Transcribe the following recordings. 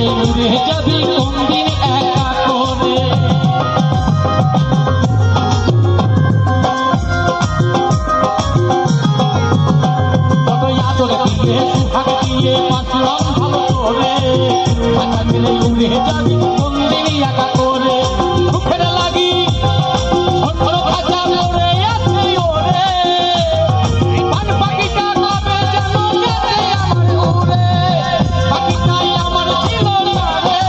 মিলে উড়ে যাবি কোনদিন একা করে। কতই আদর দিয়ে সুহাগ দিয়ে বাঁচলাম ভালো করে, একা মিলে উড়ে যাবি কোনদিন একা করে। সুখের লাগি ছোট খাঁচা করে আছি ওরে, পান পাখিটা কবে যেন গেছে আমার উড়ে। পাখিটাই আমার ছিল না রে,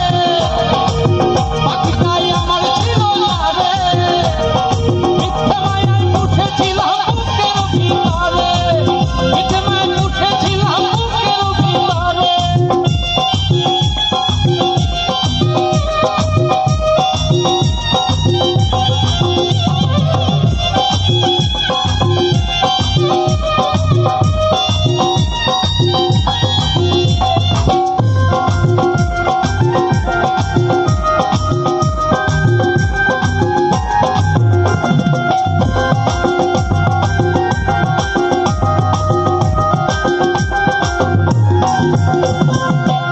পাখিটাই আমার ছিল না রে, মিথ্যে মায়ায় উঠেছিলাম বুকের ভিতরে, মিথ্যে মায়ায় উঠেছিলাম বুকের ভিতরে।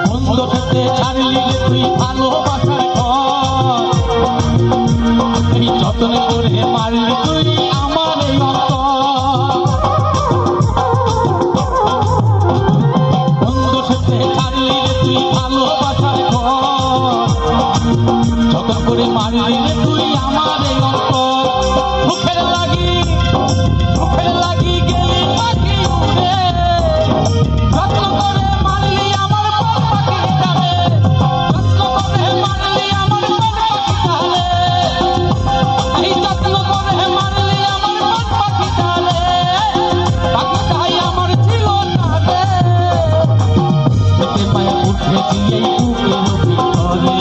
বন্ধুকে ছাড়লি তুই ভালোবাসার ঘর, এই যত্ন করে মারলি তুই আমার এই অন্তর। বন্ধুকে ছাড়লি তুই ভালোবাসার ঘর, যত্ন করে মারলি তুই আমার এই অন্তর। সুখের লাগি গেলি পাখি উড়ে, যত্ন করে মারলি আমার মন পাখিটারে, যত্ন করে মারলি আমার মন পাখিটারে, এই যত্ন করে মারলি আমার মন পাখিটারে। পাখিটাই আমার ছিল না রে, মিথ্যে মায়া উঠেছি এই বুকের ভিতরে,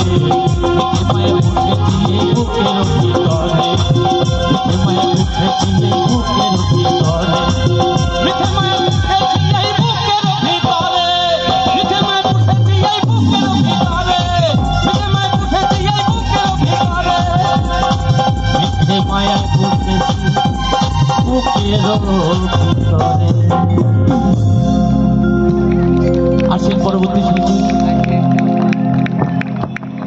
মিথ্যে মায়া উঠেছি এই বুকের ভিতরে, মিথ্যে মায়া উঠেছি এই বুকের ভিতরে, মিথ্যে মায়া উঠেছি এই বুকের ভিতরে, মিথ্যে মায়া উঠেছি এই বুকের ভিতরে, মিথ্যে মায়া উঠেছি এই বুকের ভিতরে, মিথ্যে মায়া উঠেছি বুকের ভিতরে। আসেন পরবর্তী শিল্পী।